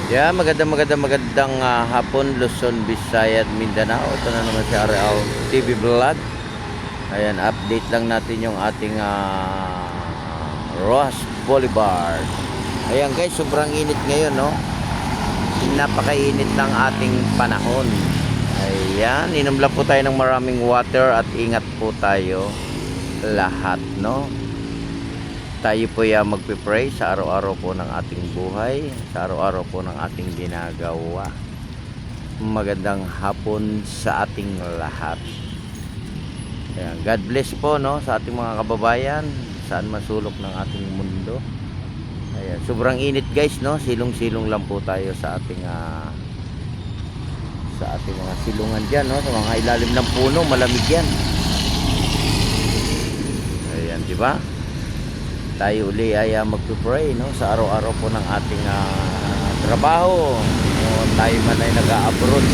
Yeah, magandang hapon, Luzon, Visayas, Mindanao. Ito na naman si RL TV Vlog. Ayan, update lang natin yung ating Ross Boulevard. Ayan guys, sobrang init ngayon, no? Napakainit ng ating panahon. Ayan, inom lang po tayo ng maraming water at ingat po tayo lahat, no? Tayo po magpipray sa araw-araw po ng ating buhay, sa araw-araw po ng ating ginagawa. Magandang hapon sa ating lahat. Ayan, God bless po, no, sa ating mga kababayan saan masulok ng ating mundo. Ayan, sobrang init guys, no? Silong-silong lang po tayo sa ating mga silungan diyan, no? Sa mga ilalim ng puno, malamig yan. Ayan, di ba? Tayo uli ay magpipray, no, sa araw-araw po ng ating trabaho, no, tayo man ay nag-a-abroad.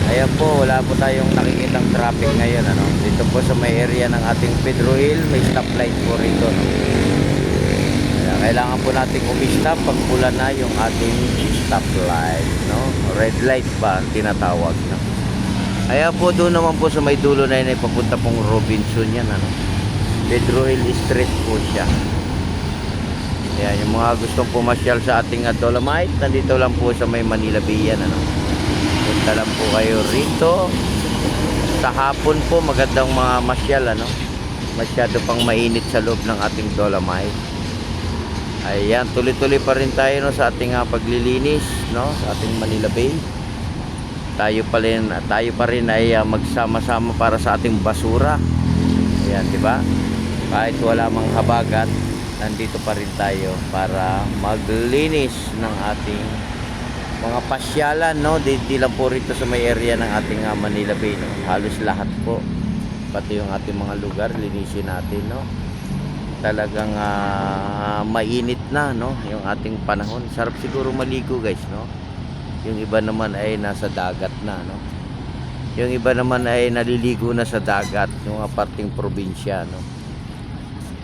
Ayan po, wala po tayong nakikitang traffic ngayon, ano. Dito po sa may area ng ating Pedro Hill, may stoplight po rito, no. Kaya kailangan po nating umistop pag pula na yung ating stoplight, no. Red light ba ang tinatawag, no. Ayan po, doon naman po sa may dulo na yun ay papunta pong Robinson yan, ano. Pedro Hill Street po siya. Ayan, yung mga gustong pumasyal sa ating Dolomite, nandito lang po sa may Manila Bay, ano. Punta lang po kayo rito. Sa hapon po, magandang mga masyal, ano. Masyado pang mainit sa loob ng ating Dolomite. Ayan, tuloy-tuloy pa rin tayo, no, sa ating paglilinis, no, sa ating Manila Bay. Tayo pa rin ay magsama-sama para sa ating basura. Ayan, di ba? Kahit wala mang habagat, nandito pa rin tayo para maglinis ng ating mga pasyalan, no? Di lang po rito sa may area ng ating Manila Bay, no? Halos lahat po, pati yung ating mga lugar linisin natin, no? Talagang mainit na, no, yung ating panahon. Sarap siguro maligo guys, no? Yung iba naman ay nasa dagat na, no? Yung iba naman ay naliligo na sa dagat, yung mga parting probinsya, no?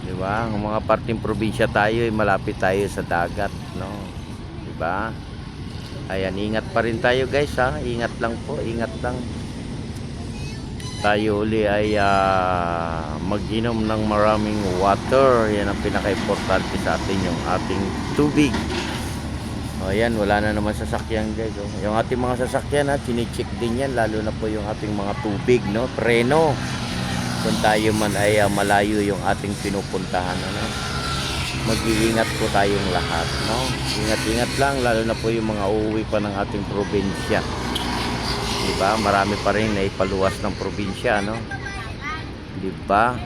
Diba? Ang mga parting probinsya tayo ay malapit tayo sa dagat, no? Diba? Ayan, ingat pa rin tayo guys, ha? Ingat lang po, ingat lang. Tayo uli ay mag-inom ng maraming water. Yan ang pinaka-importante sa atin, yung ating tubig. O yan, wala na naman sasakyan guys, oh. Yung ating mga sasakyan, chine-check din yan, lalo na po yung ating mga tubig, no? Preno. Kung tayo man ay malayo yung ating pinupuntahan, ano? Mag-iingat po tayong lahat, no? Ingat-ingat lang, lalo na po yung mga uuwi pa ng ating probinsya. Diba? Marami pa rin ay paluwas ng probinsya, no? Diba?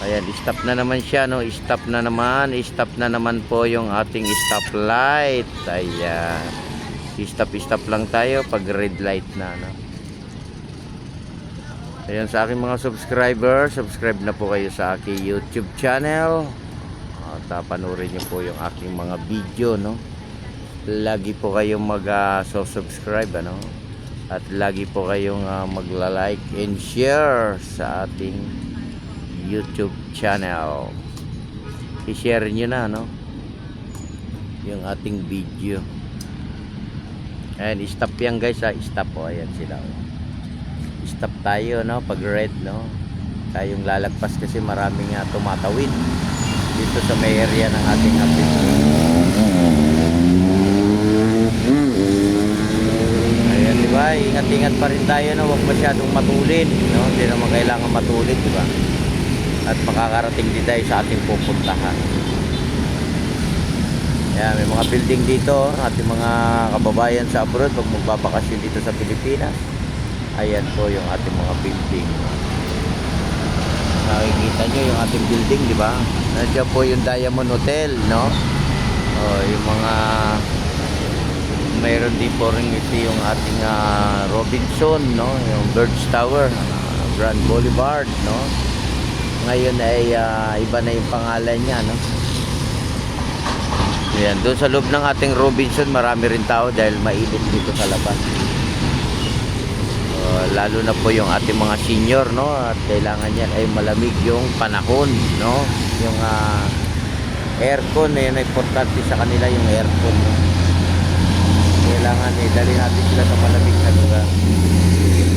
Ayan, stop na naman siya, no? Stop na naman po yung ating stoplight. Ayan. Stop lang tayo pag red light na, no? Ayan, sa aking mga subscribe na po kayo sa aking YouTube channel. At panoorin niyo po yung aking mga video, no? Lagi po kayong mag-subscribe, ano? At lagi po kayong magla-like and share sa ating YouTube channel. I-share niyo na, no, yung ating video. Ayan, stop yan guys, ha? Stop po, ayan sila. Stop tayo, no, pag red, no. Tayong lalagpas kasi maraming tumatawid dito sa may area ng ating ayan, di ba? Ingat-ingat pa rin tayo, no. Huwag masyadong matulid, no. Hindi naman kailangan matulid, di ba? At makakarating din tayo sa ating pupuntahan. Ayan, may mga building dito, ating mga kababayan sa abroad pag magbabakasyon dito sa Pilipinas. Ayan po yung ating mga building. Nakikita nyo yung ating building, di ba? Nandiyan po yung Diamond Hotel, no? Yung mga mayroon din po rin ito yung ating Robinson, no? Yung Birds Tower, Grand Boulevard, no? Ngayon ay iba na yung pangalan niya, no? Ayan, doon sa loob ng ating Robinson marami rin tao dahil mainit dito sa labas. Lalo na po yung ating mga senior, no, at kailangan yan ay malamig yung panahon, no, yung aircon, yun ang importante sa kanila yung aircon, no? Kailangan dali natin sila sa malamig na lugar.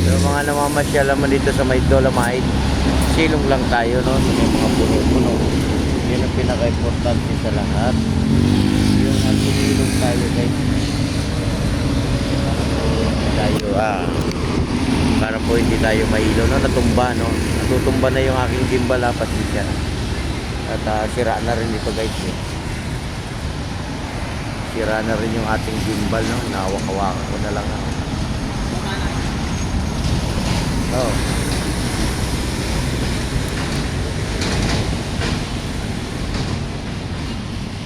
So mga namamasyal naman dito sa may Dolomite, silong lang tayo, no? Sa may mga puno-puno, yun ang pinaka-importante sa lahat, yung silong tayo guys, tayo para po hindi tayo mahilo, no? Natumba, no? Natutumba na yung aking gimbal, pasensya na. At sira na rin ito guys, eh. Sira na rin yung ating gimbal, no? Nawak-hawakan ko na lang, oh.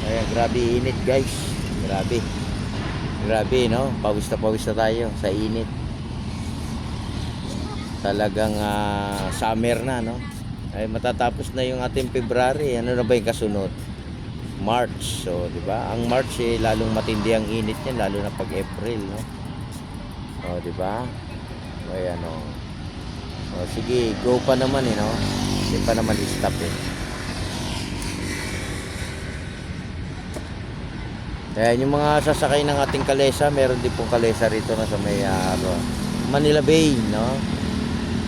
Ayan, grabe init guys, grabe, no? Pawis na tayo sa init. Talagang summer na, no? Ay matatapos na yung ating February. Ano na ba yung kasunod? March. So, 'di ba? Ang March lalong matindi ang init niyan, lalo na pag April, no? Oh, 'di ba? Ayan, oh. Oh, sige, go pa naman, no? Hindi pa naman i-stop, eh. Ayan, yung mga sasakay ng ating kalesa, meron din pong kalesa rito na sa may Manila Bay, no?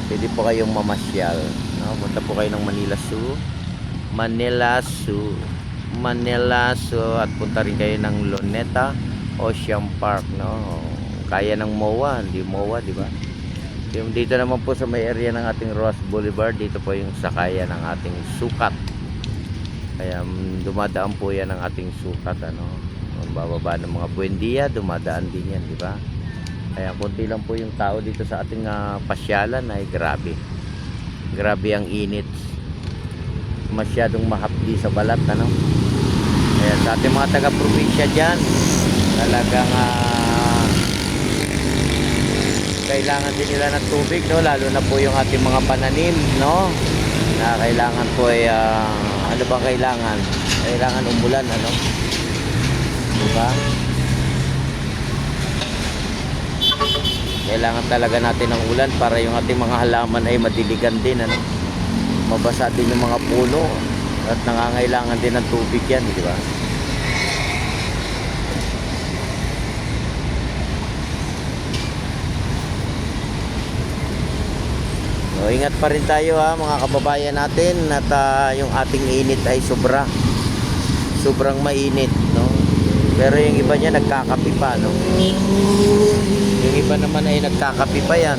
Pwede po kayong mamasyal, no? Punta po kayo ng Manila Zoo at punta rin kayo ng Luneta Ocean Park, no? Kaya ng MOA, hindi MOA, di ba? Yung dito naman po sa may area ng ating Ross Boulevard, dito po yung sakayan ng ating sukat. Kaya dumadaan po yan ng ating sukat, ano? Ang bababa ng mga Buendia, dumadaan din yan, di ba? Kaya konti lang po yung tao dito sa ating pasyalan, ay grabe ang init, masyadong mahapdi sa balat, ano? Kaya sa ating mga taga-probinsya dyan, talagang kailangan din nila ng tubig, no? Lalo na po yung ating mga pananim, no? Na kailangan po ay ano ba kailangan umulan, ano? Diba? Kailangan talaga natin ng ulan para yung ating mga halaman ay madiligan din, ano? Mabasa din yung mga puno at nangangailangan din ng tubig yan, di ba? So, ingat pa rin tayo, mga kababayan natin, at yung ating init ay sobrang mainit, no? Pero yung iba niya nagkakapi pa, no? Yung iba naman ay nagkakapi pa yan.